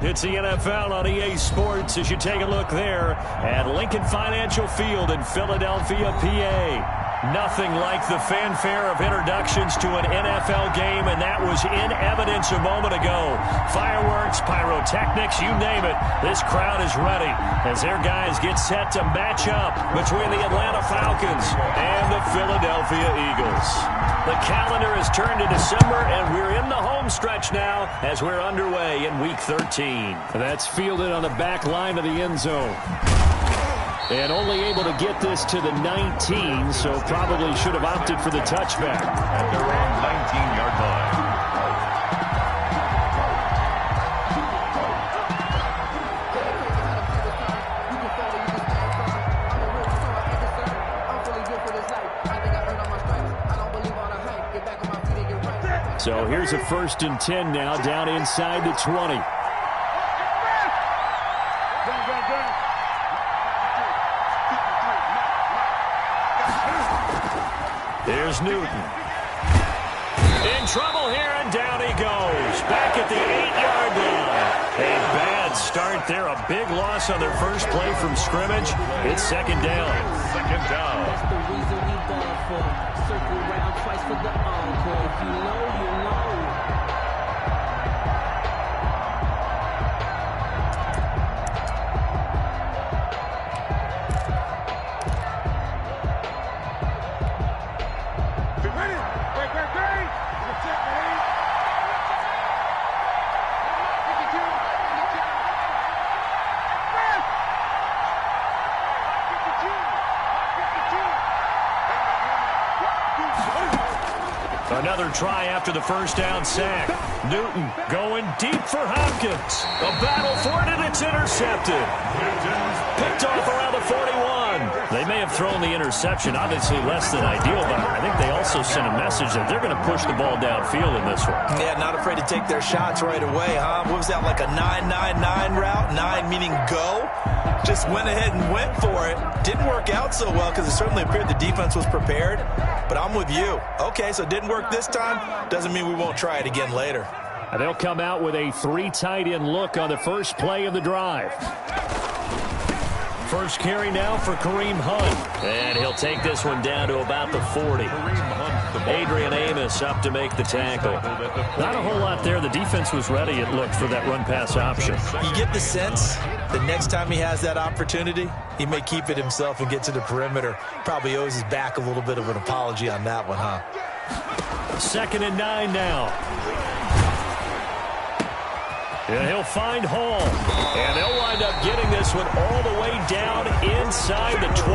It's the NFL on EA Sports as you take a look there at Lincoln Financial Field in Philadelphia, PA. Nothing like the fanfare of introductions to an NFL game, and that was in evidence a moment ago. Fireworks, pyrotechnics, you name it. This crowd is ready as their guys get set to match up between the Atlanta Falcons and the Philadelphia Eagles. The calendar has turned to December, and we're in the home stretch now as we're underway in Week 13. That's fielded on the back line of the end zone. And only able to get this to the 19, so probably should have opted for the touchback. At their own 19-yard line. So here's a 1st and 10 now, down inside the 20. There's Newton. In trouble here, and down he goes. Back at the 8-yard line. A bad start there. A big loss on their first play from scrimmage. It's 2nd down. Second down. That's the reason we done for. Circle round twice for the encore. If you know, you know. Another try after the first down sack. Newton going deep for Hopkins. A battle for it, and it's intercepted. Picked off around the 41. They may have thrown the interception, obviously less than ideal, but I think they also sent a message that they're going to push the ball downfield in this one. Yeah, not afraid to take their shots right away, huh? What was that, like a 9-9-9 route? 9 meaning go? Just went ahead and went for it. Didn't work out so well because it certainly appeared the defense was prepared. But I'm with you. Okay, so it didn't work this time. Doesn't mean we won't try it again later. They'll come out with a 3 tight end look on the first play of the drive. First carry now for Kareem Hunt. And he'll take this one down to about the 40. Adrian Amos up to make the tackle. Not a whole lot there. The defense was ready, it looked, for that run-pass option. You get the sense the next time he has that opportunity, he may keep it himself and get to the perimeter. Probably owes his back a little bit of an apology on that one, huh? 2nd and 9 now. And he'll find Hall. And they'll wind up getting this one all the way down inside the 20.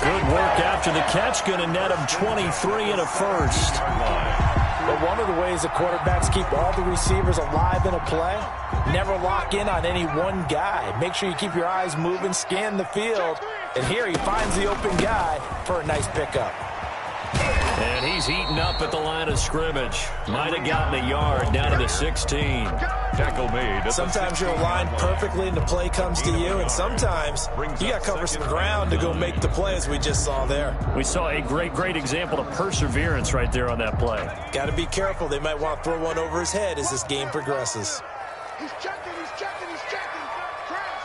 Good work after the catch. Going to net him 23 and a first. But one of the ways the quarterbacks keep all the receivers alive in a play, never lock in on any one guy. Make sure you keep your eyes moving, scan the field. And here he finds the open guy for a nice pickup. And he's eaten up at the line of scrimmage. Might have gotten a yard down to the 16. Tackle made. Sometimes you're aligned perfectly and the play comes to you, and sometimes you got to cover some ground to go make the play, as we just saw there. We saw a great example of perseverance right there on that play. Got to be careful. They might want to throw one over his head as this game progresses. He's checking, he's checking, he's checking. Cross.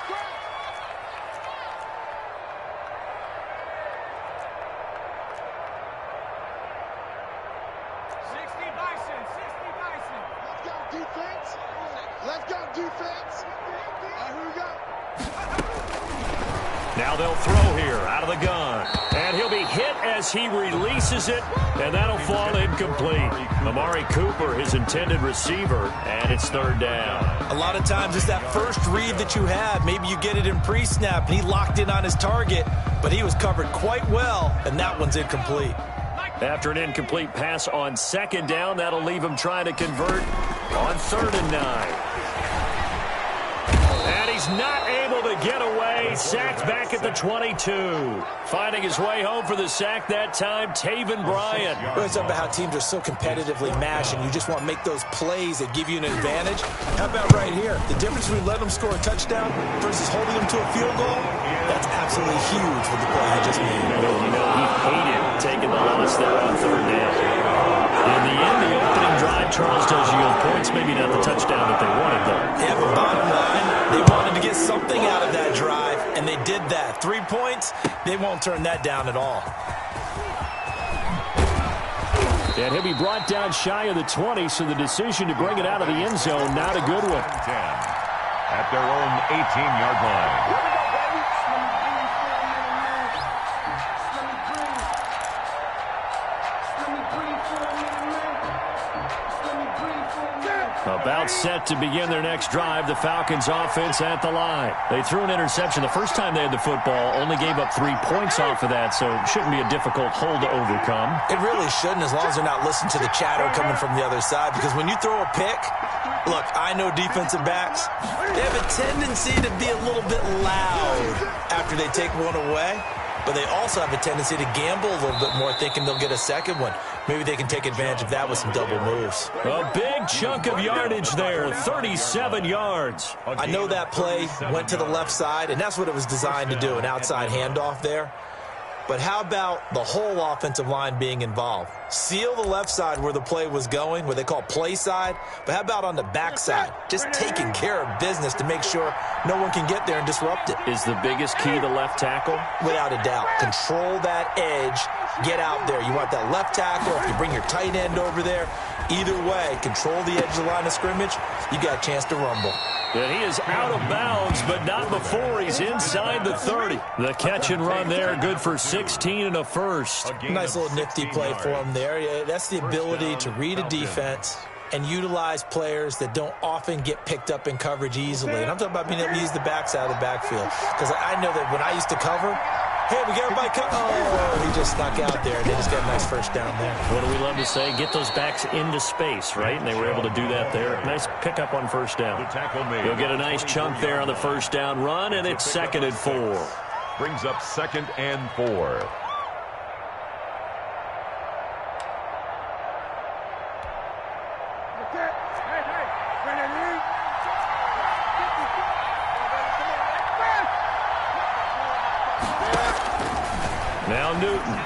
60 Bison. Let's go, defense. Here we go. Now they'll throw here out of the gun. And he'll be hit as he releases it, and that'll fall incomplete. Amari Cooper, his intended receiver, and it's 3rd down. A lot of times it's that first read that you have. Maybe you get it in pre-snap, and he locked in on his target, but he was covered quite well, and that one's incomplete. After an incomplete pass on 2nd down, that'll leave him trying to convert on 3rd and 9. And he's not able to get away. Sacked back at the 22. Finding his way home for the sack that time, Taven Bryan. It's about how teams are so competitively matched, and you just want to make those plays that give you an advantage. How about right here? The difference between letting them score a touchdown versus holding them to a field goal, that's absolutely huge with the play he just made. You know, he hated taking the loss there on 3rd down. In the end, the opening drive Charles does yield points. Maybe not the touchdown that they wanted, though. Yeah, but bottom line, they wanted to get something out of that drive, and they did that. 3 points, they won't turn that down at all. And he'll be brought down shy of the 20, so the decision to bring it out of the end zone, not a good one. 10 at their own 18-yard line. About set to begin their next drive, the Falcons offense at the line. They threw an interception the first time they had the football, only gave up 3 points off of that, so it shouldn't be a difficult hole to overcome. It really shouldn't, as long as they're not listening to the chatter coming from the other side, because when you throw a pick, look, I know defensive backs, they have a tendency to be a little bit loud after they take one away, but they also have a tendency to gamble a little bit more, thinking they'll get a second one. Maybe they can take advantage of that with some double moves. A big chunk of yardage there, 37 yards. I know that play went to the left side, and that's what it was designed to do, an outside handoff there. But how about the whole offensive line being involved? Seal the left side where the play was going, where they call play side. But how about on the back side? Just taking care of business to make sure no one can get there and disrupt it. Is the biggest key the left tackle? Without a doubt. Control that edge. Get out there. You want that left tackle. If you bring your tight end over there, either way, control the edge of the line of scrimmage. You got a chance to rumble. And he is out of bounds, but not before he's inside the 30. The catch and run there, good for 16 and a first. Nice little nifty play for him there. Yeah, that's the ability to read a defense and utilize players that don't often get picked up in coverage easily. And I'm talking about being able to use the backside of the backfield. Because I know that when I used to cover, hey, we got everybody covered. Oh, he just snuck out there, and they just got a nice first down there. What do we love to say? Get those backs into space, right? And they were able to do that there. Nice pickup on first down. He'll get a nice chunk there on the first down run, and it's 2nd and 4. Brings up 2nd and 4. Now Newton.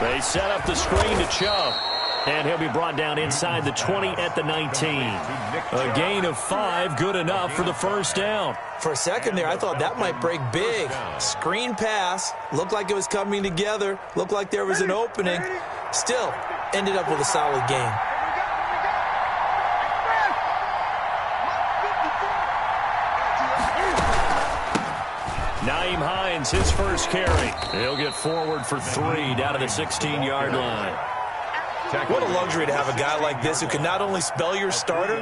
They set up the screen to Chubb. And he'll be brought down inside the 20 at the 19. A gain of 5, good enough for the first down. For a second there, I thought that might break big. Screen pass. Looked like it was coming together. Looked like there was an opening. Still, ended up with a solid gain. Nyheim Hines, his first carry. He'll get forward for 3 down to the 16-yard line. What a luxury to have a guy like this who can not only spell your starter,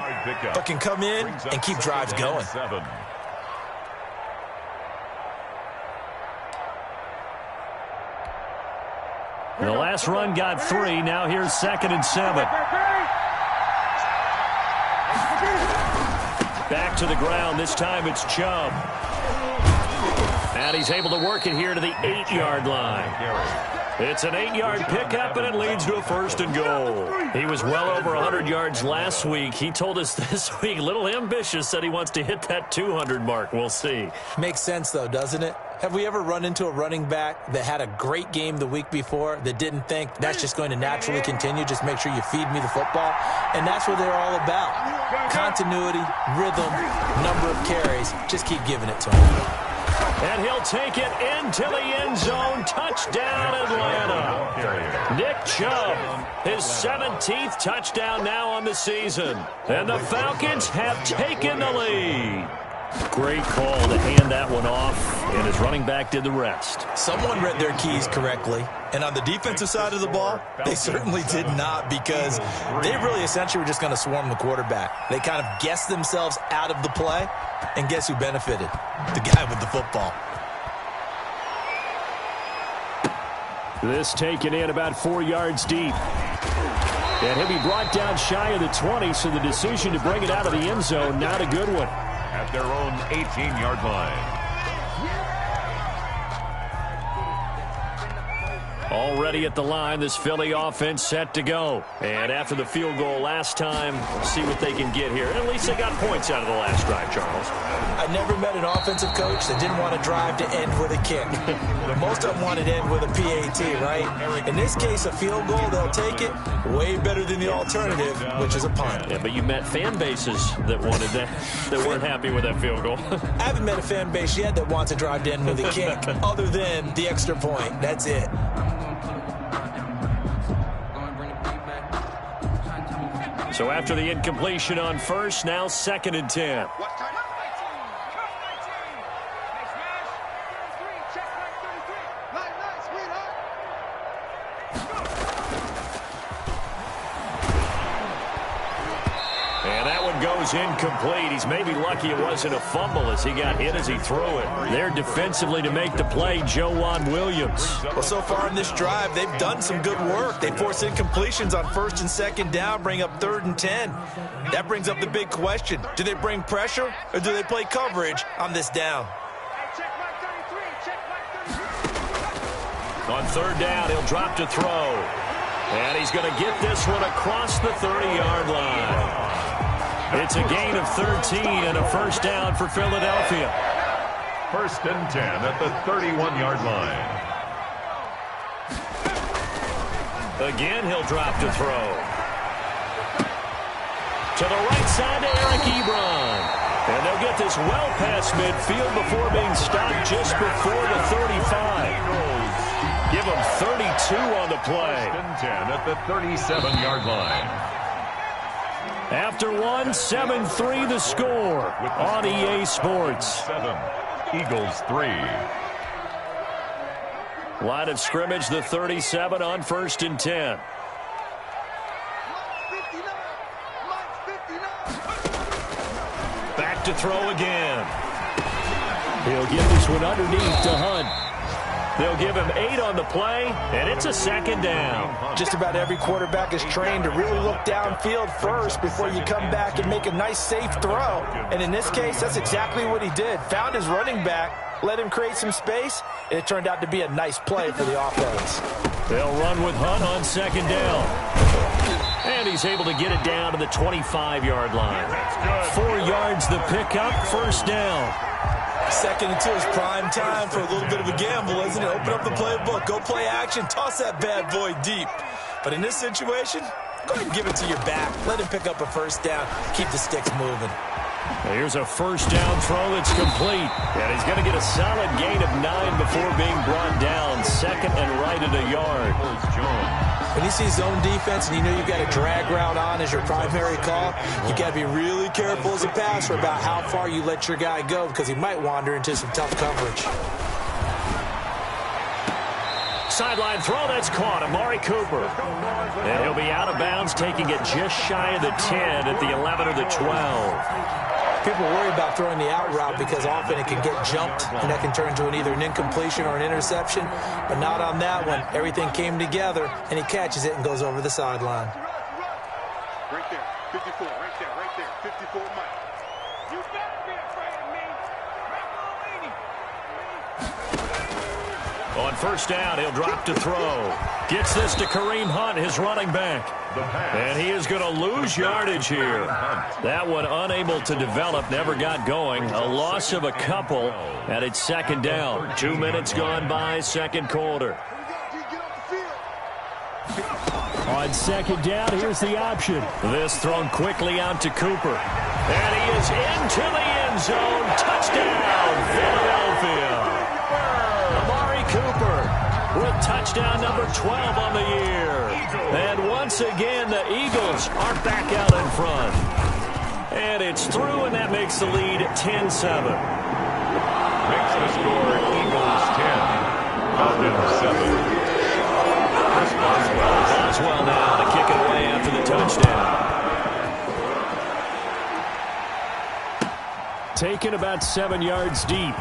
but can come in and keep drives going. The last run got 3. Now here's 2nd and 7. Back to the ground. This time it's Chubb. And he's able to work it here to the 8-yard line. It's an 8-yard pickup, and it leads to a 1st and goal. He was well over 100 yards last week. He told us this week, a little ambitious, said he wants to hit that 200 mark. We'll see. Makes sense, though, doesn't it? Have we ever run into a running back that had a great game the week before that didn't think that's just going to naturally continue? Just make sure you feed me the football. And that's what they're all about. Continuity, rhythm, number of carries. Just keep giving it to him. And he'll take it into the end zone. Touchdown, Atlanta. Nick Chubb, his 17th touchdown now on the season. And the Falcons have taken the lead. Great call to hand that one off, and his running back did the rest. Someone read their keys correctly, and on the defensive side of the ball, they certainly did not, because they really essentially were just going to swarm the quarterback. They kind of guessed themselves out of the play, and guess who benefited? The guy with the football. This taken in about 4 yards deep. And he'll be brought down shy of the 20, so the decision to bring it out of the end zone, not a good one. At their own 18-yard line. Already at the line, this Philly offense set to go. And after the field goal last time, see what they can get here. At least they got points out of the last drive, Charles. I never met an offensive coach that didn't want to drive to end with a kick. Most of them wanted to end with a PAT, right? In this case, a field goal, they'll take it. Way better than the alternative, which is a punt. Yeah, but you met fan bases that wanted that, that weren't happy with that field goal. I haven't met a fan base yet that wants to drive to end with a kick, other than the extra point. That's it. So after the incompletion on first, now 2nd and 10. And that one goes incomplete. He's maybe lucky it wasn't a fumble as he got hit as he threw it. There defensively to make the play, Joejuan Williams. Well, so far in this drive, they've done some good work. They force incompletions on 1st and 2nd down, bring up 3rd and 10. That brings up the big question. Do they bring pressure or do they play coverage on this down? On 3rd down, he'll drop to throw. And he's going to get this one across the 30-yard line. It's a gain of 13 and a 1st down for Philadelphia. 1st and 10 at the 31-yard line. Again, he'll drop to throw. To the right side to Eric Ebron. And they'll get this well past midfield before being stopped just before the 35. Give him 32 on the play. 1st and 10 at the 37-yard line. After one, 7-3 the score on EA Sports. 7, Eagles 3. Line of scrimmage, the 37 on 1st and 10. Back to throw again. He'll give this one underneath to Hunt. They'll give him 8 on the play, and it's a 2nd down. Just about every quarterback is trained to really look downfield first before you come back and make a nice, safe throw. And in this case, that's exactly what he did. Found his running back, let him create some space, and it turned out to be a nice play for the offense. They'll run with Hunt on 2nd down. And he's able to get it down to the 25-yard line. 4 yards the pickup, 1st down. 2nd and 2 is prime time for a little bit of a gamble, isn't it? Open up the playbook, go play action, toss that bad boy deep. But in this situation, go ahead and give it to your back. Let him pick up a 1st down, keep the sticks moving. Here's a 1st down throw that's complete. And he's going to get a solid gain of 9 before being brought down. 2nd and right at a yard. When you see zone defense and you know you've got a drag route on as your primary call, you've got to be really careful as a passer about how far you let your guy go because he might wander into some tough coverage. Sideline throw, that's caught. Amari Cooper. And he'll be out of bounds, taking it just shy of the 10 at the 11 or the 12. People worry about throwing the out route because often it can get jumped, and that can turn into either an incompletion or an interception. But not on that one. Everything came together, and he catches it and goes over the sideline. Right there, 54, right there, 54 Mike. You better be afraid of me. On 1st down, he'll drop to throw. Gets this to Kareem Hunt, his running back. And he is going to lose yardage here. That one unable to develop, never got going. A loss of a couple, and it's 2nd down. 2 minutes gone by, 2nd quarter. On 2nd down, here's the option. This thrown quickly out to Cooper. And he is into the end zone. Touchdown, Philadelphia. Amari Cooper with touchdown number 12 on the year. And once again, the Eagles are back out in front. And it's through, and that makes the lead 10-7. Makes the score Eagles 10, Falcons 7. Boswell now to kick it away after the touchdown. Taken about 7 yards deep.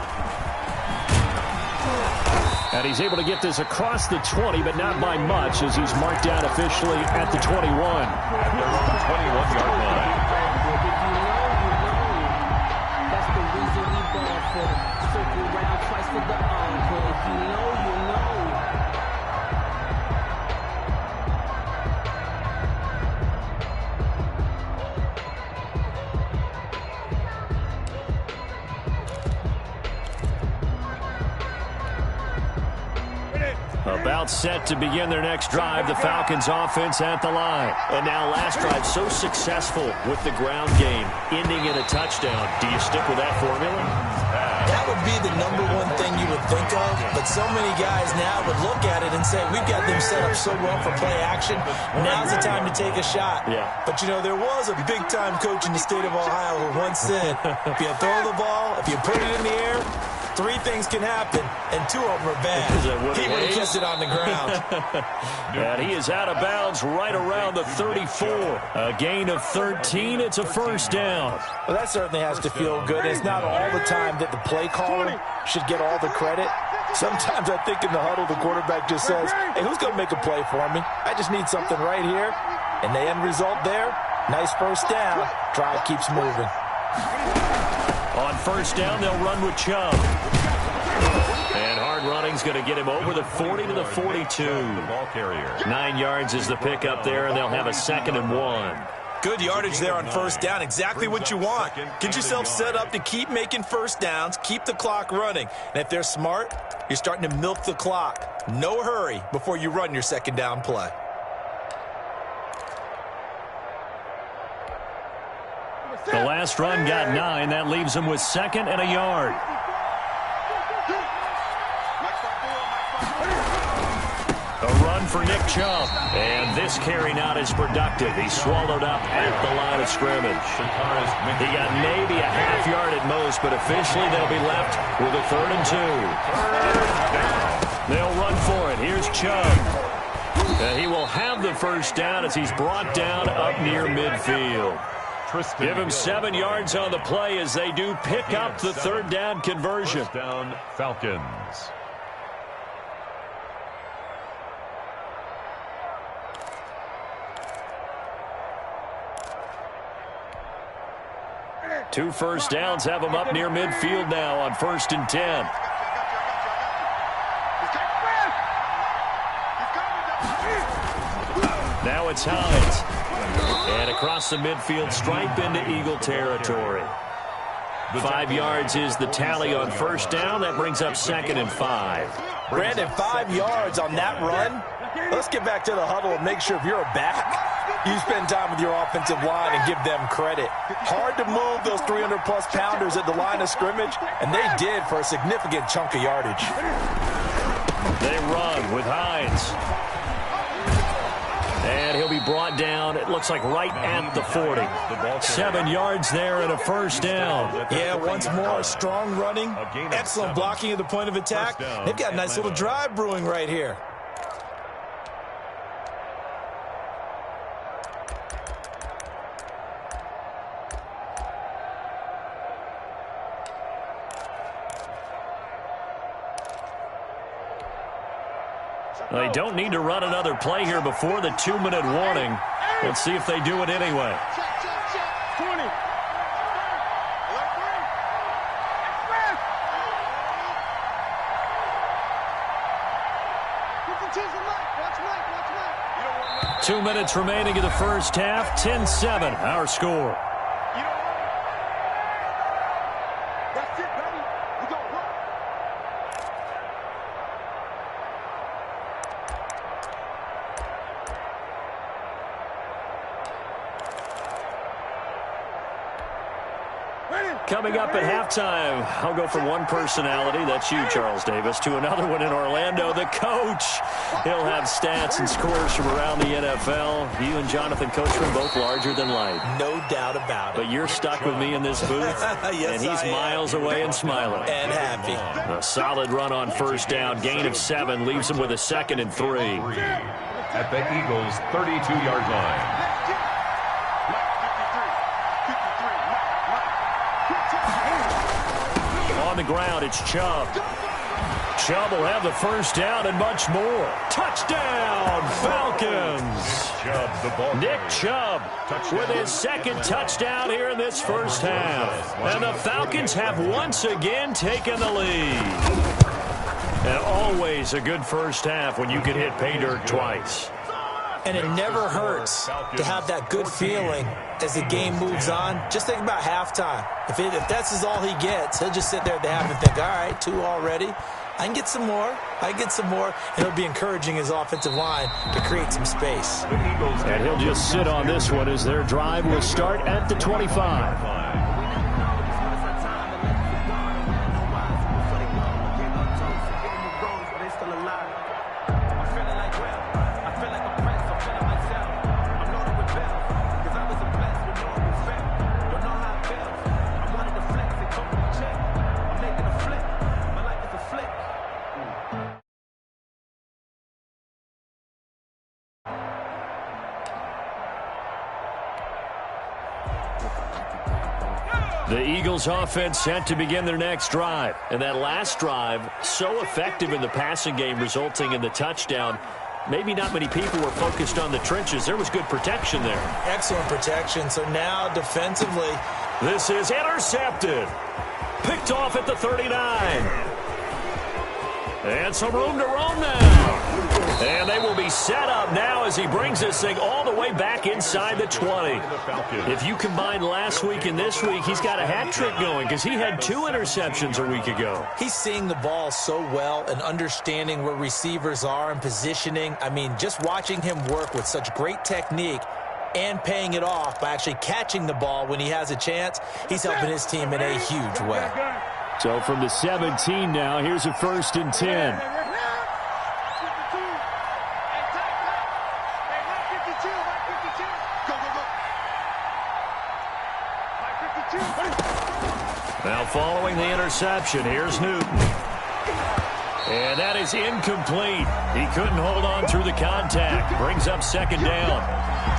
And he's able to get this across the 20, but not by much, as he's marked out officially at the 21. At their own 21-yard line. That's the reason we ball for. Circle round twice for the encore. If you know, you know. About set to begin their next drive, the Falcons offense at the line. And now last drive so successful with the ground game, ending in a touchdown. Do you stick with that formula? That would be the #1 thing you would think of, but so many guys now would look at it and say, we've got them set up so well for play action. Now's the time to take a shot. Yeah. But, you know, there was a big-time coach in the state of Ohio who once said, if you throw the ball, if you put it in the air, 3 things can happen, and 2 of them are bad. He would have kissed it on the ground. And he is out of bounds right around the 34. A gain of 13. It's a first down. Well, that certainly has to feel good. It's not all the time that the play caller should get all the credit. Sometimes I think in the huddle, the quarterback just says, hey, who's going to make a play for me? I just need something right here. And the end result there, nice first down. Drive keeps moving. On first down, they'll run with Chubb. And hard running's going to get him over the 40 to the 42. 9 yards is the pickup there, and they'll have a 2nd and 1. Good yardage there on first down. Exactly what you want. Get yourself set up to keep making first downs, keep the clock running. And if they're smart, you're starting to milk the clock. No hurry before you run your 2nd down play. The last run got 9. That leaves him with 2nd and a yard. A run for Nick Chubb. And this carry not as productive. He's swallowed up at the line of scrimmage. He got maybe a half yard at most, but officially they'll be left with a 3rd and 2. They'll run for it. Here's Chubb. He will have the first down as he's brought down up near midfield. Give him 7 yards on the play as they do pick up the 3rd down conversion. First down, Falcons. Two first downs have them up near midfield now on 1st and 10. Now it's Hines. And across the midfield stripe into Eagle territory. 5 yards is the tally on first down. That brings up 2nd and 5. Brandon, 5 yards on that run. Let's get back to the huddle and make sure if you're a back, you spend time with your offensive line and give them credit. Hard to move those 300-plus pounders at the line of scrimmage, and they did for a significant chunk of yardage. They run with Hines. And he'll be brought down, it looks like right at the 40. 7 yards there and a first down. Yeah, once more, strong running, excellent blocking at the point of attack. They've got a nice little drive brewing right here. They don't need to run another play here before the 2-minute warning. Let's see if they do it anyway. 20. Watch 2 minutes remaining in the first half. 10-7, our score. That's it, baby. We go run. Coming up at halftime, I'll go from one personality, that's you, Charles Davis, to another one in Orlando, the coach. He'll have stats and scores from around the NFL. You and Jonathan Coachman both larger than life. No doubt about it. But you're stuck with me in this booth, Yes, and he's miles away and smiling. And happy. A solid run on first down, gain of 7, leaves him with a 2nd and 3. At the Eagles' 32-yard line. On the ground, it's Chubb. Chubb will have the first down and much more. Touchdown, Falcons. Nick Chubb with his 2nd touchdown here in this first half. And the Falcons have once again taken the lead. And always a good first half when you can hit pay dirt twice. And it never hurts to have that good feeling as the game moves on. Just think about halftime. If that's all he gets, he'll just sit there at the half and think, all right, 2 already. I can get some more. And it'll be encouraging his offensive line to create some space. And he'll just sit on this one as their drive will start at the 25. The Eagles offense set to begin their next drive. And that last drive, so effective in the passing game, resulting in the touchdown. Maybe not many people were focused on the trenches. There was good protection there. Excellent protection. So now defensively, this is intercepted. Picked off at the 39. And some room to roam now. And they will be set up now as he brings this thing all the way back inside the 20. If you combine last week and this week, he's got a hat trick going because he had 2 interceptions a week ago. He's seeing the ball so well and understanding where receivers are and positioning. I mean, just watching him work with such great technique and paying it off by actually catching the ball when he has a chance, he's helping his team in a huge way. So from the 17 now, here's a 1st and 10. Now following the interception, here's Newton. And that is incomplete. He couldn't hold on through the contact. Brings up 2nd down.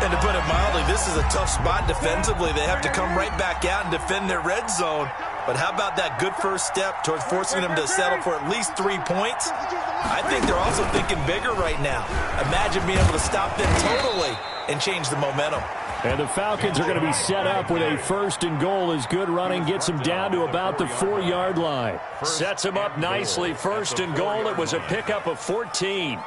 And to put it mildly, this is a tough spot defensively. They have to come right back out and defend their red zone. But how about that good first step towards forcing them to settle for at least 3 points? I think they're also thinking bigger right now. Imagine being able to stop them totally and change the momentum. And the Falcons are going to be set up with a 1st and goal as good running gets them down to about the 4-yard line. Sets them up nicely. 1st and goal. It was a pickup of 14.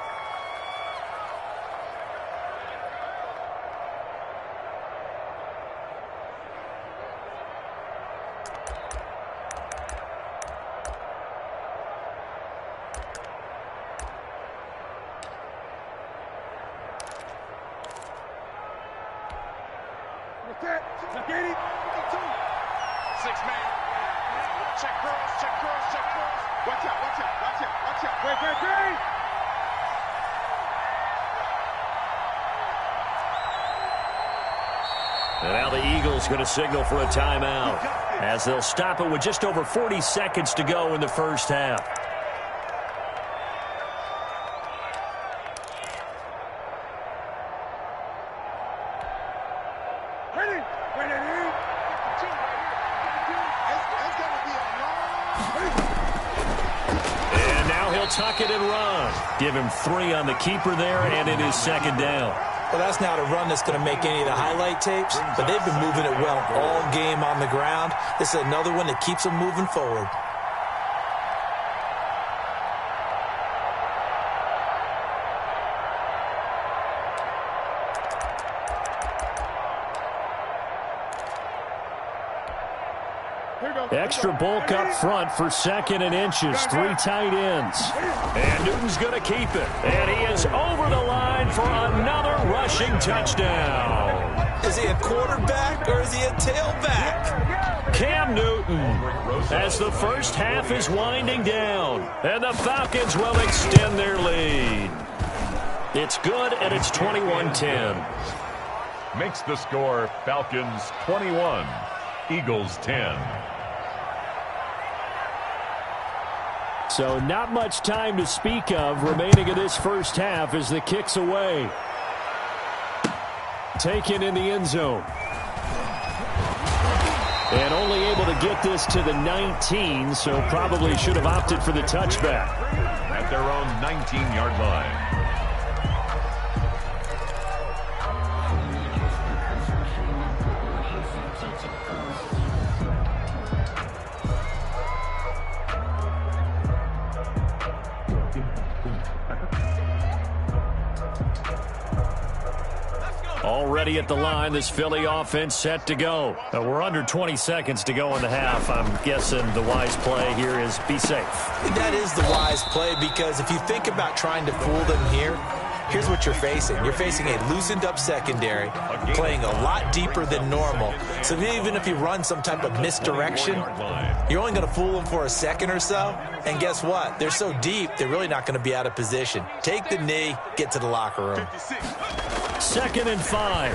And now the Eagles going to signal for a timeout as they'll stop it with just over 40 seconds to go in the first half. And now he'll tuck it and run. Give him 3 on the keeper there, and it is 2nd down. Well, that's not a run that's going to make any of the highlight tapes, but they've been moving it well all game on the ground. This is another one that keeps them moving forward. Extra bulk up front for 2nd and inches. 3 tight ends. And Newton's going to keep it. And he is over the line for another rushing touchdown. Is he a quarterback or is he a tailback? Cam Newton, as the first half is winding down. And the Falcons will extend their lead. It's good, and it's 21-10. Makes the score Falcons 21, Eagles 10. So not much time to speak of remaining in this first half as the kick's away. Taken in the end zone. And only able to get this to the 19, so probably should have opted for the touchback. At their own 19-yard line. ready at the line. This Philly offense set to go. We're under 20 seconds to go in the half. I'm guessing the wise play here is be safe. That is the wise play, because if you think about trying to fool them here, here's what you're facing. You're facing a loosened up secondary, playing a lot deeper than normal. So even if you run some type of misdirection, you're only going to fool them for a second or so. And guess what? They're so deep, they're really not going to be out of position. Take the knee, get to the locker room. 2nd and 5.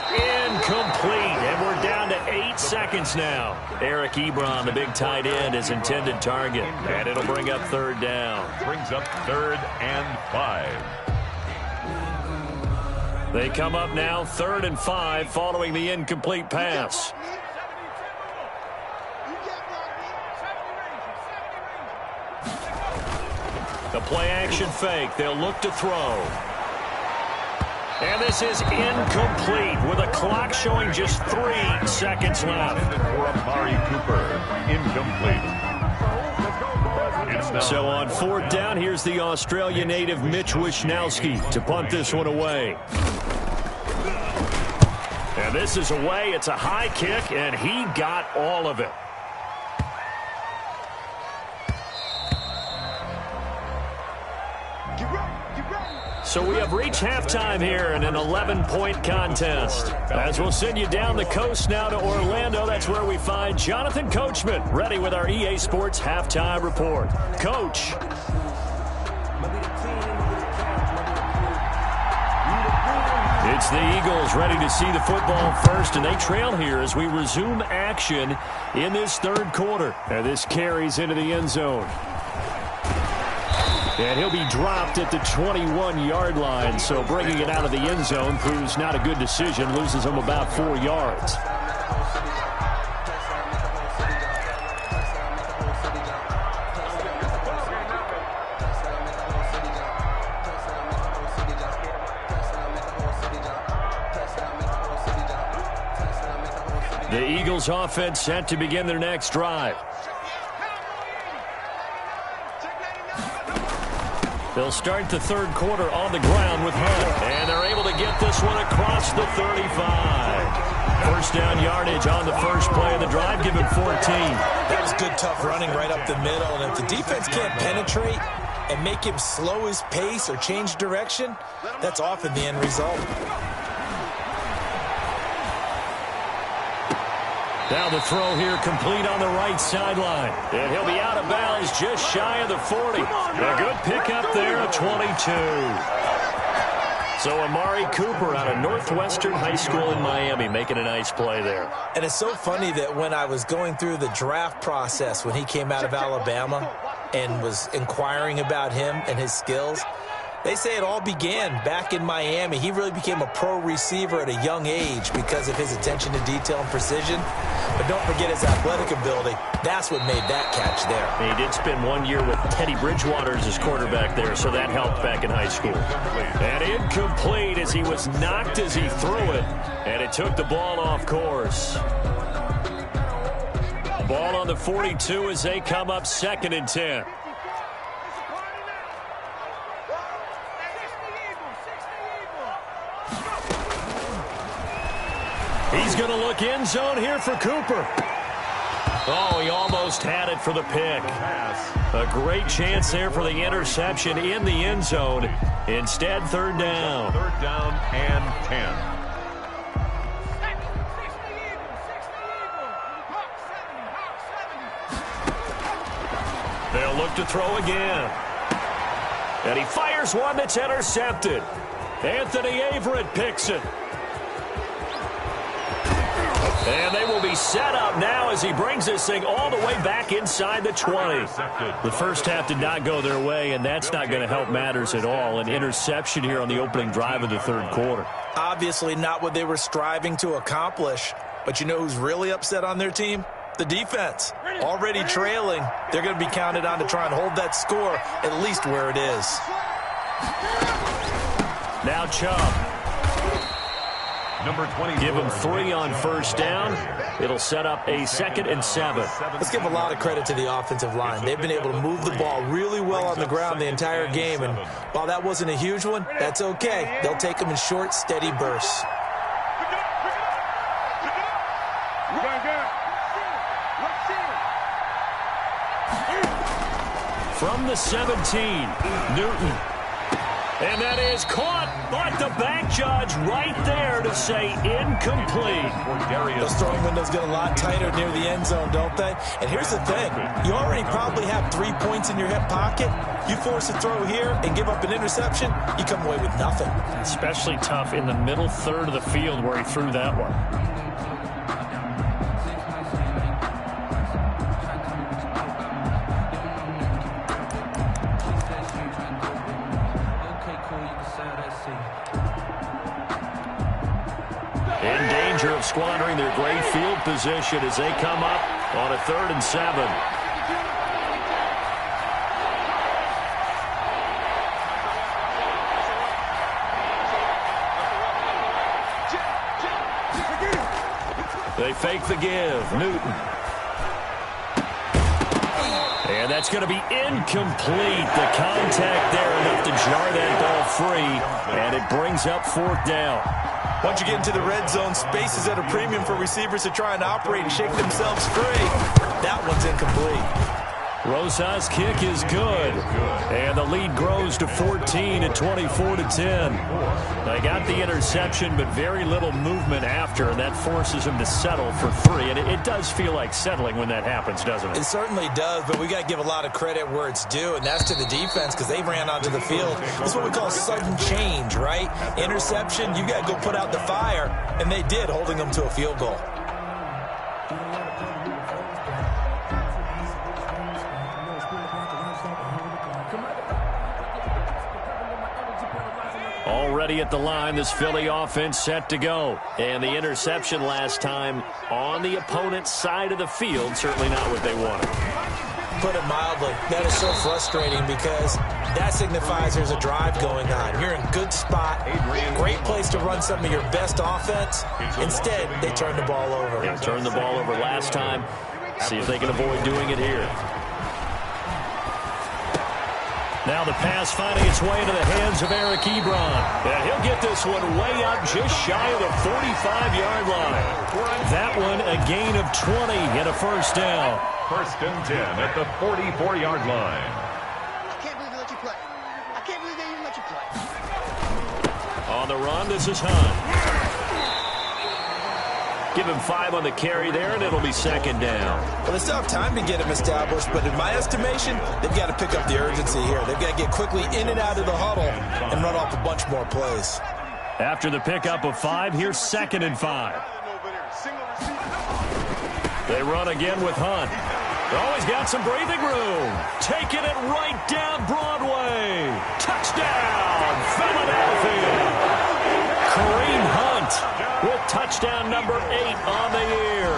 Incomplete, and we're down to 8 seconds now. Eric Ebron, the big tight end, is intended target, and it'll bring up 3rd down. Brings up 3rd and 5. They come up now 3rd and 5 following the incomplete pass. The play action fake. They'll look to throw. And this is incomplete with a clock showing just 3 seconds left. For Amari Cooper, incomplete. So on 4th down, here's the Australia native Mitch Wishnowsky to punt this one away. And this is away. It's a high kick, and he got all of it. So we have reached halftime here in an 11-point contest. As we'll send you down the coast now to Orlando, that's where we find Jonathan Coachman, ready with our EA Sports Halftime Report. Coach. It's the Eagles ready to see the football first, and they trail here as we resume action in this 3rd quarter. And this carries into the end zone. And he'll be dropped at the 21-yard line, so bringing it out of the end zone proves not a good decision, loses him about 4 yards. The Eagles offense set to begin their next drive. They'll start the 3rd quarter on the ground with Hunt. And they're able to get this one across the 35. First down yardage on the first play of the drive, given 14. That was good, tough running right up the middle. And if the defense can't penetrate and make him slow his pace or change direction, that's often the end result. Now the throw here complete on the right sideline. And he'll be out of bounds just shy of the 40. A good pickup there at 22. So Amari Cooper out of Northwestern High School in Miami making a nice play there. And it's so funny that when I was going through the draft process when he came out of Alabama and was inquiring about him and his skills, they say it all began back in Miami. He really became a pro receiver at a young age because of his attention to detail and precision. But don't forget his athletic ability. That's what made that catch there. He did spend 1 year with Teddy Bridgewater as his quarterback there, so that helped back in high school. And incomplete as he was knocked as he threw it, and it took the ball off course. Ball on the 42 as they come up 2nd and 10. He's going to look end zone here for Cooper. Oh, he almost had it for the pick. A great chance there for the interception in the end zone. Instead, 3rd down. 3rd down and 10. They'll look to throw again. And he fires one that's intercepted. Anthony Averett picks it. And they will be set up now as he brings this thing all the way back inside the 20. The first half did not go their way, and that's not going to help matters at all. An interception here on the opening drive of the 3rd quarter. Obviously not what they were striving to accomplish. But you know who's really upset on their team? The defense. Already trailing. They're going to be counted on to try and hold that score at least where it is. Now Chubb. Number 24. Give them 3 on first down. It'll set up a 2nd and 7. Let's give a lot of credit to the offensive line. They've been able to move the ball really well on the ground the entire game, and while that wasn't a huge one, that's okay. They'll take them in short, steady bursts. From the 17, Newton. And that is caught, but the back judge right there to say incomplete. Those throwing windows get a lot tighter near the end zone, don't they? And here's the thing. You already probably have 3 points in your hip pocket. You force a throw here and give up an interception, you come away with nothing. Especially tough in the middle third of the field where he threw that one. In danger of squandering their great field position as they come up on a 3rd and 7. They fake the give. Newton. And that's going to be incomplete. The contact there enough to jar that ball free, and it brings up 4th down. Once you get into the red zone, space is at a premium for receivers to try and operate and shake themselves free. That one's incomplete. Rosa's kick is good. And the lead grows to 14 at 24-10. They got the interception, but very little movement after, and that forces them to settle for 3. And it does feel like settling when that happens, doesn't it? It certainly does, but we got to give a lot of credit where it's due, and that's to the defense because they ran onto the field. That's what we call sudden change, right? Interception, you got to go put out the fire, and they did, holding them to a field goal. Already at the line, this Philly offense set to go. And the interception last time on the opponent's side of the field, certainly not what they wanted. Put it mildly, that is so frustrating because that signifies there's a drive going on. You're in a good spot, great place to run some of your best offense. Instead, they turn the ball over. They turned the ball over last time. See if they can avoid doing it here. Now the pass finding its way into the hands of Eric Ebron. And he'll get this one way up just shy of the 45-yard line. That one a gain of 20 and a 1st down. 1st and 10 at the 44-yard line. I can't believe they let you play. I can't believe they even let you play. On the run, this is Hunt. Give him 5 on the carry there, and it'll be 2nd down. Well, they still have time to get him established, but in my estimation, they've got to pick up the urgency here. They've got to get quickly in and out of the huddle and run off a bunch more plays. After the pickup of 5, here's 2nd and 5. They run again with Hunt. Oh, he's got some breathing room. Taking it right down Broadway. Touchdown, Philadelphia. Kareem Hunt with touchdown number 8 on the year.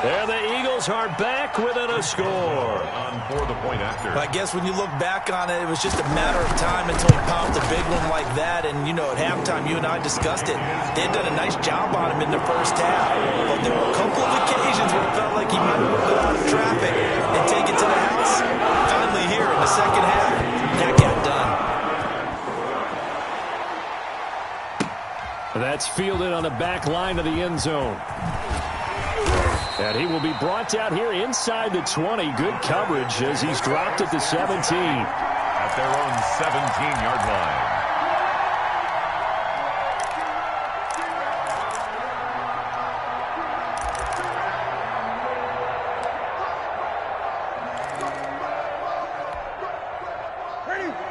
And the Eagles are back within a score. On for the point after. I guess when you look back on it, it was just a matter of time until he popped a big one like that. And, you know, at halftime, you and I discussed it. They had done a nice job on him in the first half. But there were a couple of occasions where it felt like he might have moved out of traffic and take it to the house. Finally here in the second half, that got done. That's fielded on the back line of the end zone. And he will be brought down here inside the 20. Good coverage as he's dropped at the 17. At their own 17-yard line.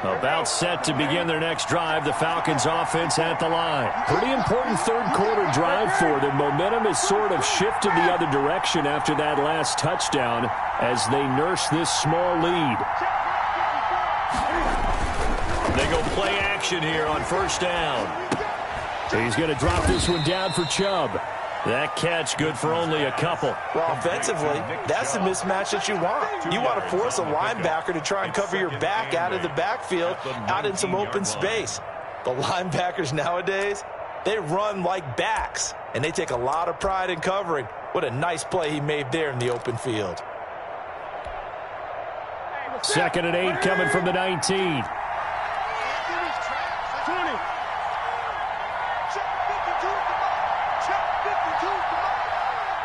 About set to begin their next drive. The Falcons offense at the line. Pretty important third quarter drive for them. Momentum has sort of shifted the other direction after that last touchdown as they nurse this small lead. They go play action here on 1st down. He's going to drop this one down for Chubb. That catch good for only a couple. Well, offensively, that's the mismatch that you want. You want to force a linebacker to try and cover your back out of the backfield, out in some open space. The linebackers nowadays, They run like backs, and they take a lot of pride in covering. What a nice play he made there in the open field. 2nd and 8 coming from the 19. 20. Check 52 's the mark. Check 52 's the mark.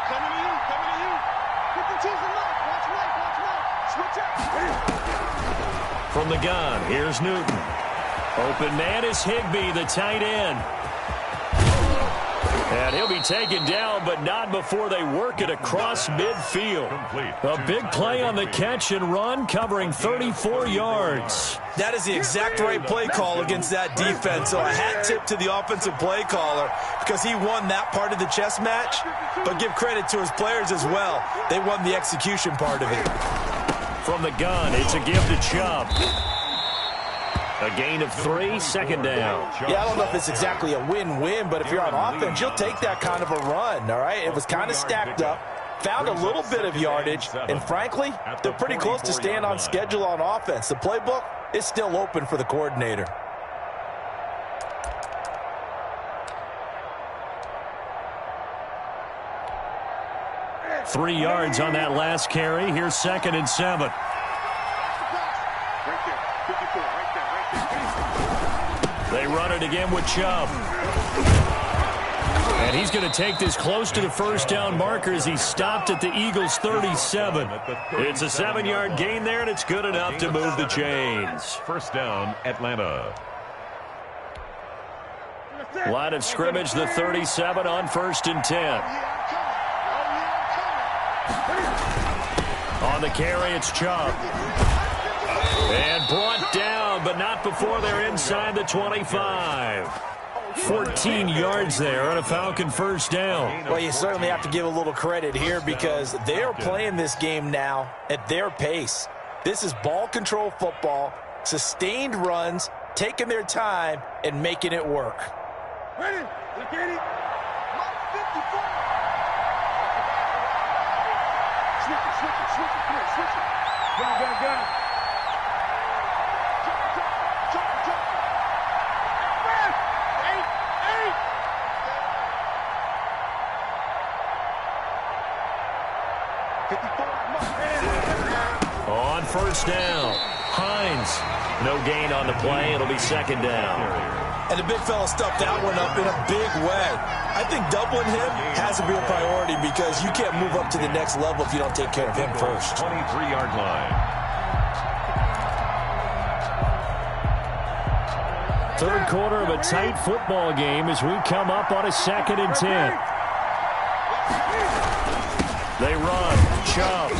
Coming to you, coming to you. 52 's the mark. Watch right, watch right. Switch up. From the gun, here's Newton. Open man is Higbee, the tight end. And he'll be taken down, but not before they work it across midfield. A big play on the catch and run, covering 34 yards. That is the exact right play call against that defense. So a hat tip to the offensive play caller because he won that part of the chess match. But give credit to his players as well. They won the execution part of it. From the gun, it's a give to Chubb. A gain of 3, 2nd down. Yeah, I don't know if it's exactly a win-win, but if you're on offense, you'll take that kind of a run, all right? It was kind of stacked up, found a little bit of yardage, and frankly, they're pretty close to staying on schedule on offense. The playbook is still open for the coordinator. Three yards on that last carry. Here's 2nd and 7. Right there. 54. Right there. Right there. They run it again with Chubb. And he's going to take this close to the first down marker as he stopped at the Eagles' 37. It's a 7-yard gain there, and it's good enough to move the chains. 1st down, Atlanta. Line of scrimmage, the 37 on 1st and 10. On the carry, it's Chubb. And brought down, but not before they're inside the 25. 14 yards there on a Falcon 1st down. Well, you certainly have to give a little credit here because they're playing this game now at their pace. This is ball control football, sustained runs, taking their time, and making it work. Ready? Look at it. Mark 54. Switch it, switch it, switch it. Come here, switch it. Gun. Jump. 54. On 1st down, Hines. No gain on the play. It'll be 2nd down. And the big fella stuffed that one up in a big way. I think doubling him has to be a priority because you can't move up to the next level if you don't take care of him first. 23-yard line. Third quarter of a tight football game as we come up on a 2nd and 10. They run. Chubb.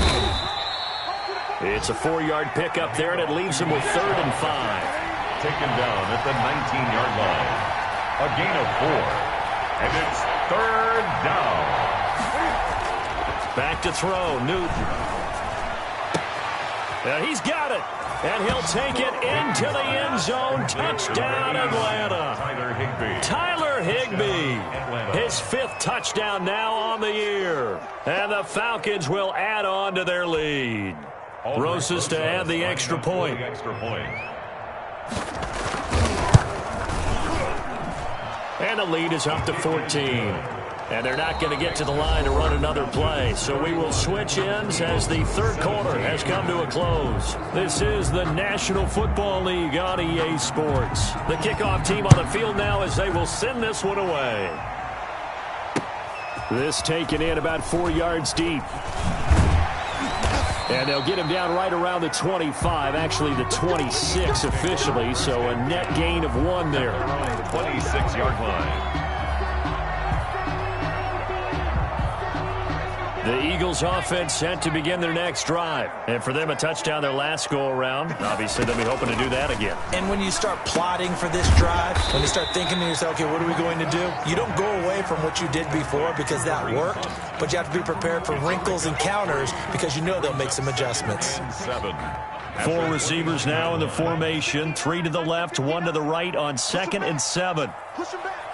It's a 4-yard pickup there, and it leaves him with 3rd and 5. Taken down at the 19-yard line. A gain of 4. And it's 3rd down. Back to throw, Newton. And he's got it. And he'll take it into the end zone. Touchdown, Atlanta. Tyler Higbee. His 5th touchdown now on the year. And the Falcons will add on to their lead. Rosas to add the extra point. And the lead is up to 14. And they're not going to get to the line to run another play. So we will switch ends as the third quarter has come to a close. This is the National Football League on EA Sports. The kickoff team on the field now as they will send this one away. This taken in about 4 yards deep. And they'll get him down right around the 25, actually the 26 officially, so a net gain of 1 there. 26-yard line. The Eagles offense set to begin their next drive. And for them, a touchdown their last go-around. Obviously, they'll be hoping to do that again. And when you start plotting for this drive, when you start thinking to yourself, okay, what are we going to do? You don't go away from what you did before because that worked, but you have to be prepared for wrinkles and counters because you know they'll make some adjustments. 7. 4 receivers now in the formation. 3 to the left, 1 to the right on 2nd and 7. Push him back.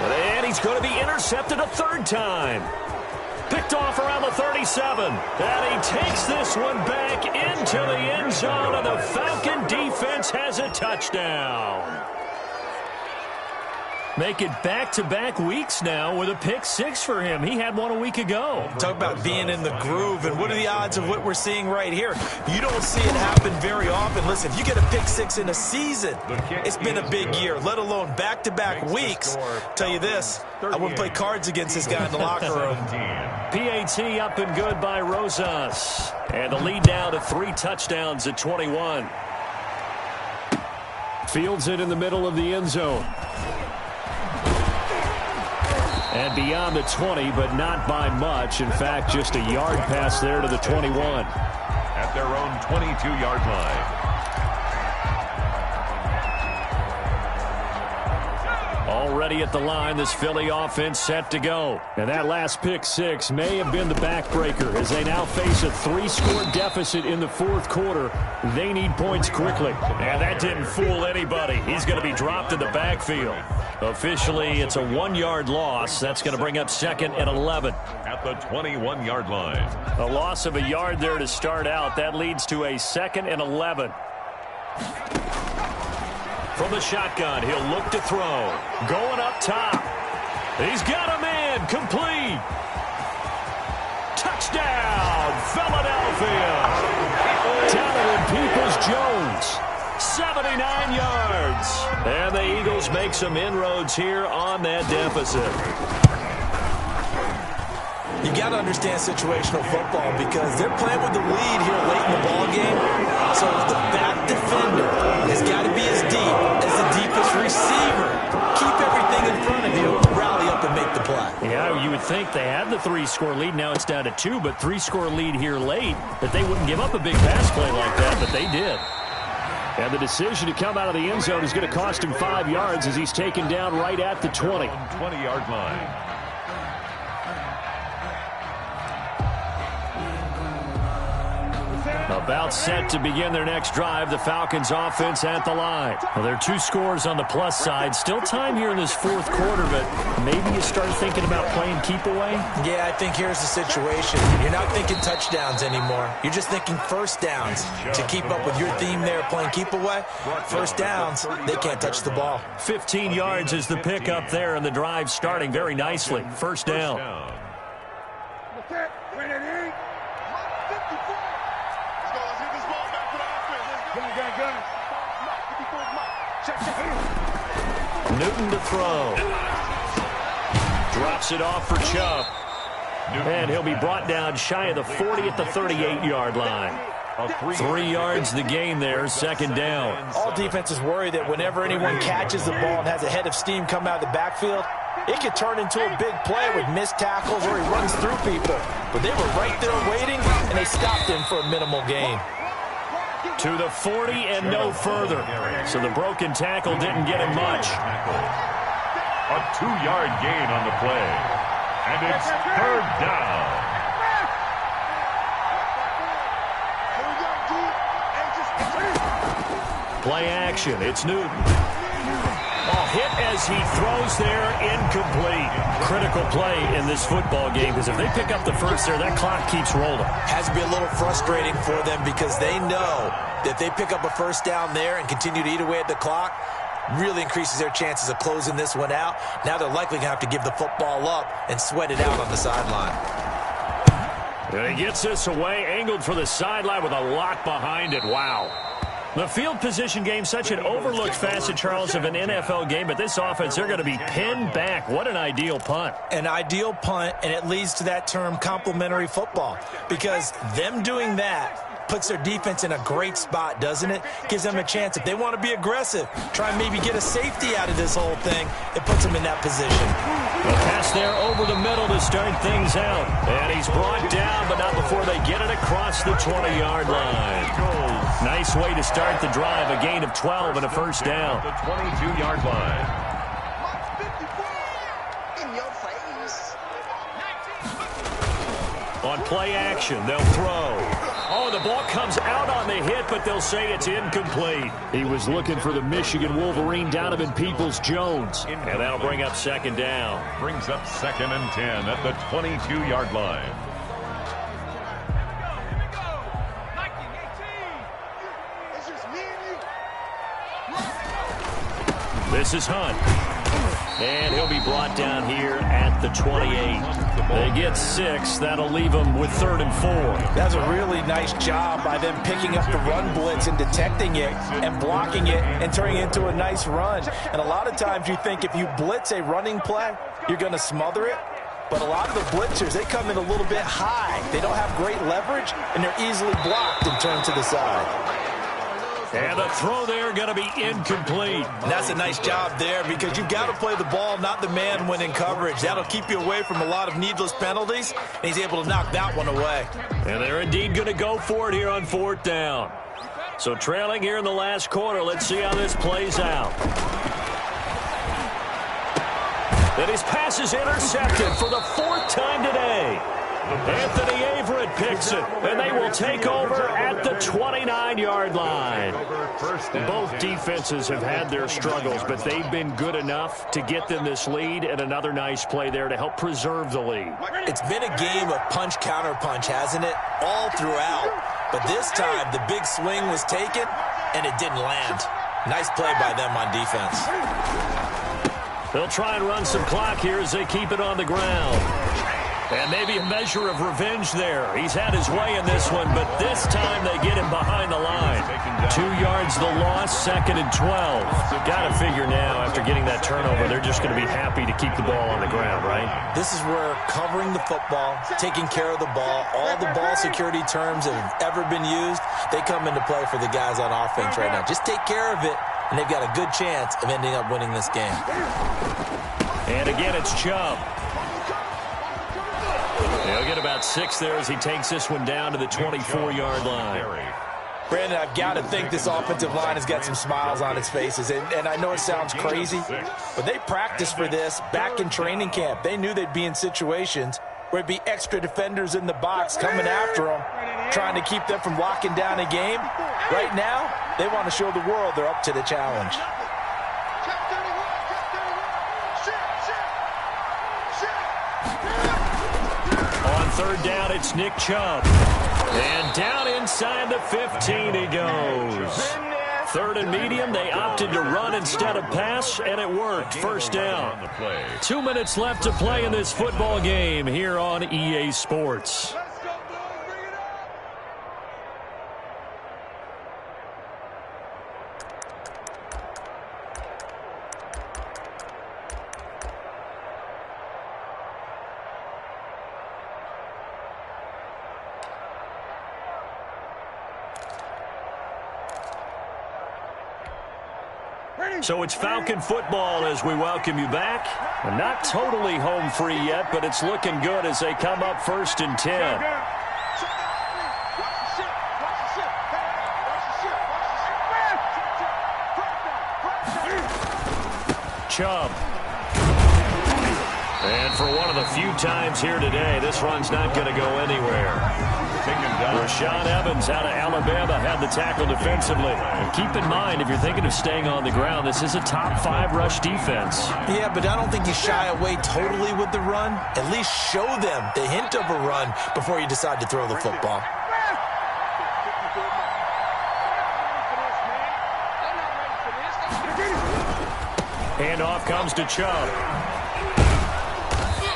And he's going to be intercepted a 3rd time. Picked off around the 37. And he takes this one back into the end zone, and the Falcon defense has a touchdown. Make it back-to-back weeks now with a pick six for him. He had one a week ago. Talk about being in the groove, and what are the odds of what we're seeing right here? You don't see it happen very often. Listen, if you get a pick six in a season, it's been a big year, let alone back-to-back weeks. Tell you this, I wouldn't play cards against this guy in the locker room. PAT up and good by Rosas. And the lead down to 3 touchdowns at 21. Fields it in the middle of the end zone. And beyond the 20, but not by much. In fact, just a yard pass there to the 21. At their own 22-yard line. Already at the line, this Philly offense set to go. And that last pick six may have been the backbreaker as they now face a 3-score deficit in the fourth quarter. They need points quickly. And that didn't fool anybody. He's going to be dropped in the backfield. Officially, it's a 1-yard loss. That's going to bring up 2nd and 11. At the 21-yard line. A loss of a yard there to start out. That leads to a 2nd and 11. From the shotgun, he'll look to throw. Going up top. He's got a man. Complete. Touchdown, Philadelphia. Donovan Peoples-Jones. 79 yards. And the Eagles make some inroads here on that deficit. You got to understand situational football because they're playing with the lead here late in the ball game. So the back defender has got to be as deep as the deepest receiver. Keep everything in front of you, rally up and make the play. Yeah, you would think they had the 3-score lead. Now it's down to 2, but 3-score lead here late, that they wouldn't give up a big pass play like that, but they did. And the decision to come out of the end zone is going to cost him 5 yards as he's taken down right at the 20. 20-yard line. About set to begin their next drive, the Falcons offense at the line. Well, there are 2 scores on the plus side. Still time here in this fourth quarter, but maybe you start thinking about playing keep away? Yeah, I think here's the situation. You're not thinking touchdowns anymore. You're just thinking first downs. To keep up with your theme there, playing keep away, first downs, they can't touch the ball. 15 yards is the pickup there, and the drive starting very nicely. First down. Newton to throw. Drops it off for Chubb. And he'll be brought down shy of the 40 at the 38-yard line. 3 yards the gain there, second down. All defenses worry that whenever anyone catches the ball and has a head of steam come out of the backfield, it could turn into a big play with missed tackles or he runs through people. But they were right there waiting, and they stopped him for a minimal gain. To the 40 and no further. So the broken tackle didn't get him much. A 2-yard gain on the play. And it's third down. Play action. It's Newton. Hit as he throws there, incomplete. Critical play in this football game because if they pick up the first there, that clock keeps rolling. Has to be a little frustrating for them because they know that they pick up a first down there and continue to eat away at the clock, really increases their chances of closing this one out. Now they're likely going to have to give the football up and sweat it out on the sideline. And he gets this away, angled for the sideline with a lock behind it. Wow. The field position game, such an overlooked facet, Charles, of an NFL game, but this offense, they're going to be pinned back. What an ideal punt. An ideal punt, and it leads to that term complementary football, because them doing that puts their defense in a great spot, doesn't it? Gives them a chance. If they want to be aggressive, try and maybe get a safety out of this whole thing, it puts them in that position. A pass there over the middle to start things out. And he's brought down, but not before they get it across the 20-yard line. Nice way to start the drive. A gain of 12 and a first down. The 22-yard line. In your face. On play action, they'll throw. Oh, the ball comes out on the hit, but they'll say it's incomplete. He was looking for the Michigan Wolverine, Donovan Peoples-Jones. And that'll bring up second down. Brings up 2nd and 10 at the 22-yard line. It's just me and you. This is Hunt. And he'll be brought down here at the 28. They get 6. That'll leave them with 3rd and 4. That's a really nice job by them picking up the run blitz and detecting it and blocking it and turning it into a nice run. And a lot of times you think if you blitz a running play, you're going to smother it. But a lot of the blitzers, they come in a little bit high. They don't have great leverage, and they're easily blocked and turned to the side. And the throw there going to be incomplete. And that's a nice job there because you've got to play the ball, not the man when in coverage. That'll keep you away from a lot of needless penalties, and he's able to knock that one away. And they're indeed going to go for it here on 4th down. So trailing here in the last quarter, let's see how this plays out. And his pass is intercepted for the 4th time today. Anthony Averett picks it, and they will take over at the 29-yard line. Both defenses have had their struggles, but they've been good enough to get them this lead, and another nice play there to help preserve the lead. It's been a game of punch-counter-punch, hasn't it? All throughout. But this time, the big swing was taken, and it didn't land. Nice play by them on defense. They'll try and run some clock here as they keep it on the ground. And maybe a measure of revenge there. He's had his way in this one, but this time they get him behind the line. 2 yards the loss, 2nd and 12. Got to figure now, after getting that turnover, they're just going to be happy to keep the ball on the ground, right? This is where covering the football, taking care of the ball, all the ball security terms that have ever been used, they come into play for the guys on offense right now. Just take care of it, and they've got a good chance of ending up winning this game. And again, it's Chubb. He'll get about 6 there as he takes this one down to the 24-yard line. Brandon, I've got to think this offensive line has got some smiles on its faces. And I know it sounds crazy, but they practiced for this back in training camp. They knew they'd be in situations where it'd be extra defenders in the box coming after them, trying to keep them from locking down a game. Right now, they want to show the world they're up to the challenge. On 3rd down, it's Nick Chubb. And down inside the 15 he goes. 3rd and medium, they opted to run instead of pass, and it worked. 1st down. 2 minutes left to play in this football game here on EA Sports. So it's Falcon football as we welcome you back. Not totally home free yet, but it's looking good as they come up 1st and 10. Chubb. And for one of the few times here today, this run's not going to go anywhere. Rashaan Evans out of Alabama had the tackle defensively. And keep in mind, if you're thinking of staying on the ground, this is a top 5 rush defense. Yeah, but I don't think you shy away totally with the run. At least show them the hint of a run before you decide to throw the football. Handoff comes to Chubb.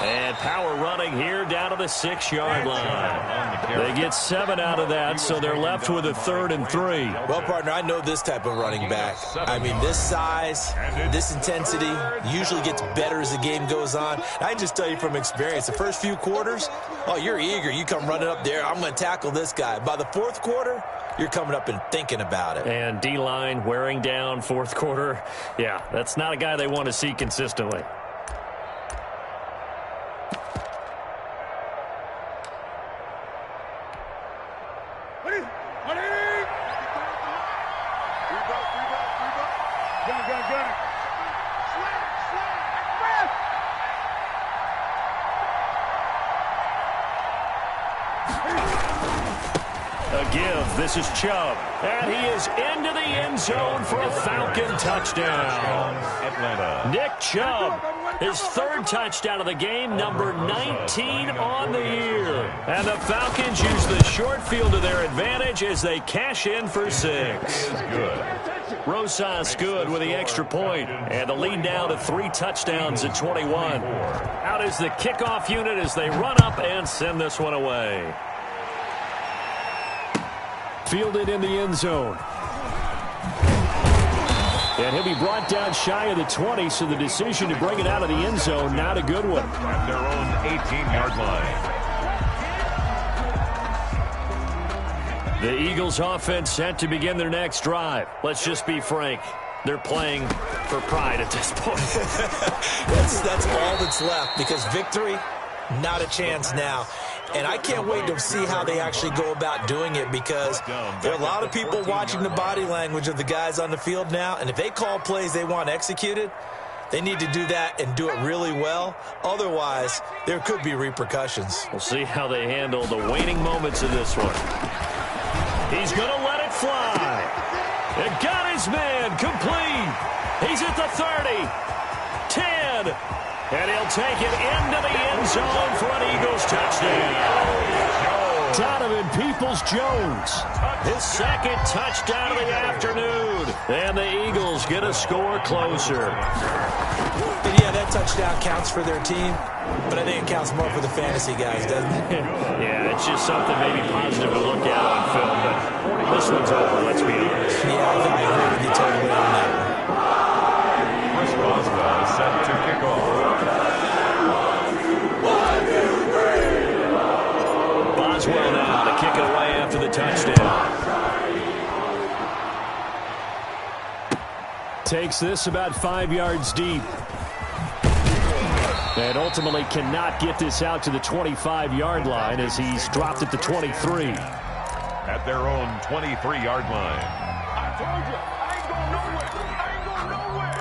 And power running here down to the 6-yard line. They get 7 out of that, so they're left with a 3rd and 3. Well, partner, I know this type of running back. I mean, this size, this intensity usually gets better as the game goes on. I can just tell you from experience, the first few quarters, oh, you're eager. You come running up there, I'm going to tackle this guy. By the 4th quarter, you're coming up and thinking about it. And D-line wearing down 4th quarter. Yeah, that's not a guy they want to see consistently. give. This is Chubb. And he is into the end zone for a Falcon touchdown. Atlanta. Nick Chubb, his third touchdown of the game, number 19 on the year. And the Falcons use the short field to their advantage as they cash in for 6. Good. Rosas good with the extra point. And the lead now to 3 touchdowns at 21. Out is the kickoff unit as they run up and send this one away. Fielded in the end zone. And he'll be brought down shy of the 20, so the decision to bring it out of the end zone, not a good one. At their own 18-yard line. The Eagles offense set to begin their next drive. Let's just be frank. They're playing for pride at this point. That's all that's left, because victory, not a chance now. And I can't wait to see how they actually go about doing it, because there are a lot of people watching the body language of the guys on the field now. And if they call plays they want executed, they need to do that and do it really well. Otherwise, there could be repercussions. We'll see how they handle the waning moments of this one. He's going to let it fly. It got his man complete. He's at the 30, 10. And he'll take it into the end zone for an Eagles touchdown. Donovan Peoples-Jones, his second touchdown of the afternoon. And the Eagles get a score closer. And yeah, that touchdown counts for their team, but I think it counts more for the fantasy guys, doesn't it? Yeah, it's just something maybe positive to look at on film, but this one's over, let's be honest. Yeah, I agree with you totally on that one. Chris Boswell is set to kick off. Boswell now to kick it away after the touchdown. Takes this about 5 yards deep. And ultimately cannot get this out to the 25-yard line as he's dropped at the 23. At their own 23-yard line. I told you, I ain't going nowhere. I ain't going nowhere.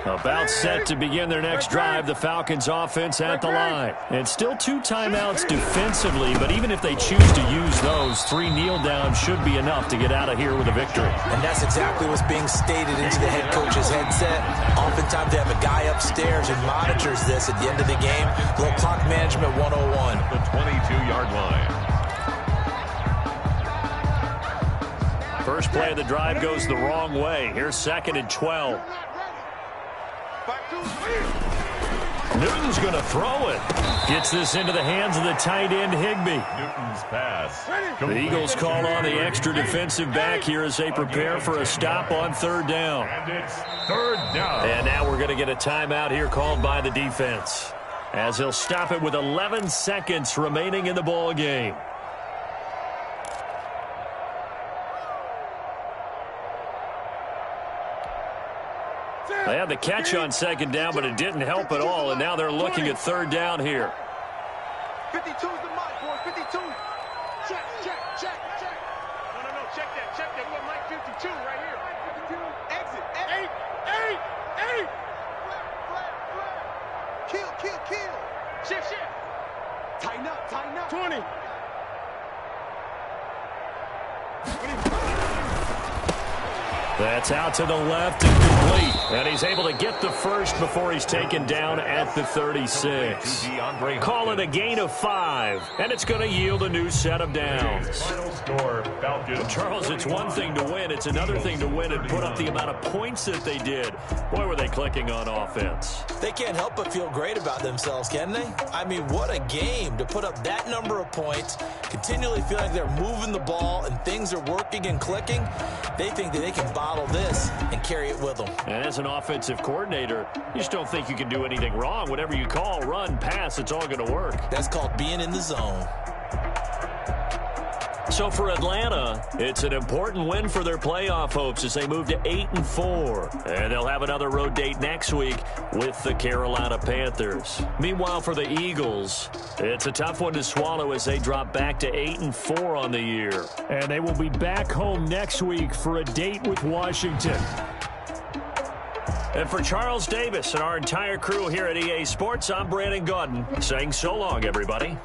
About set to begin their next drive, the Falcons offense at the line. And still 2 timeouts defensively, but even if they choose to use those, 3 kneel downs should be enough to get out of here with a victory. And that's exactly what's being stated into the head coach's headset. Oftentimes they have a guy upstairs who monitors this at the end of the game. Little clock management 101. The 22-yard line. First play of the drive goes the wrong way. Here's 2nd and 12. Newton's going to throw it. Gets this into the hands of the tight end, Higbee. Newton's pass. The Eagles call on the extra defensive back here as they prepare for a stop on 3rd down. And it's 3rd down. And now we're going to get a timeout here called by the defense, as he'll stop it with 11 seconds remaining in the ball game. They had the catch on 2nd down, but it didn't help at all, and now they're looking at 3rd down here. 52's the mark, boys. 52. Check. No, check that. We're Mike 52 right here. 52. Exit. 8. Flag. Kill. Shift. Tighten up. 20. That's out to the left and complete. And he's able to get the first before he's taken down at the 36. Call it a gain of 5, and it's going to yield a new set of downs. Final score, Falcons. Charles, it's one thing to win. It's another thing to win and put up the amount of points that they did. Boy, were they clicking on offense. They can't help but feel great about themselves, can they? I mean, what a game to put up that number of points, continually feel like they're moving the ball and things are working and clicking. They think that they can bottle this and carry it with them. And as an offensive coordinator, you just don't think you can do anything wrong. Whatever you call, run, pass, it's all going to work. That's called being in the zone. So for Atlanta, it's an important win for their playoff hopes as they move to 8-4. And they'll have another road date next week with the Carolina Panthers. Meanwhile, for the Eagles, it's a tough one to swallow as they drop back to 8-4 on the year. And they will be back home next week for a date with Washington. And for Charles Davis and our entire crew here at EA Sports, I'm Brandon Gaudin saying so long, everybody.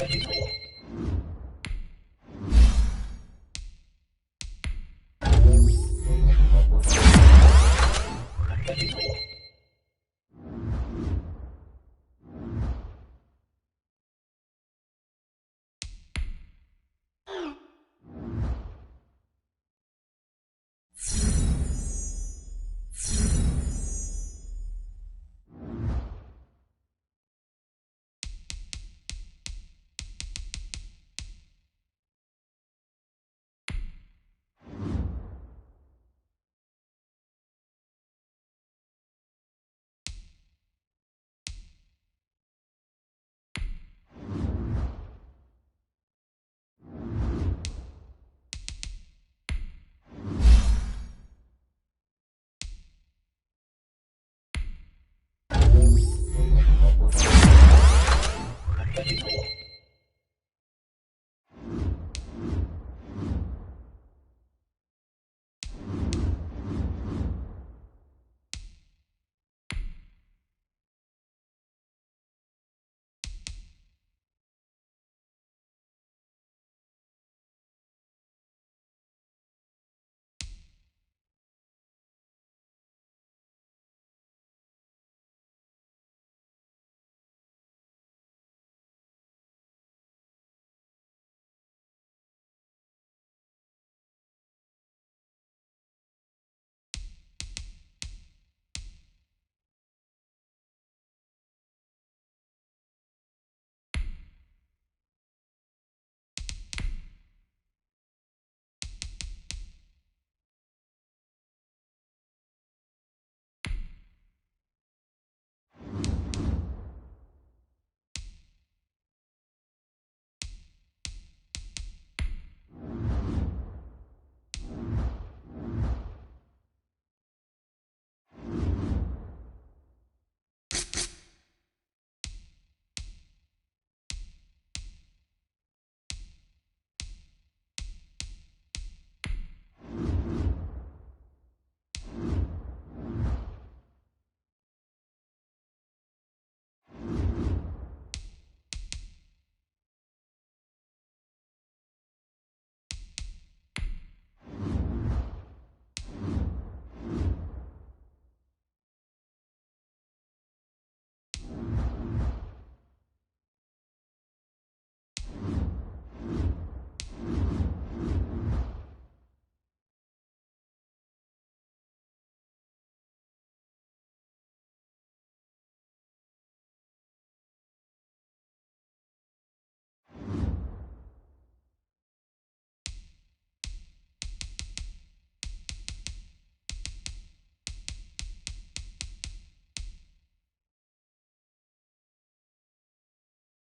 You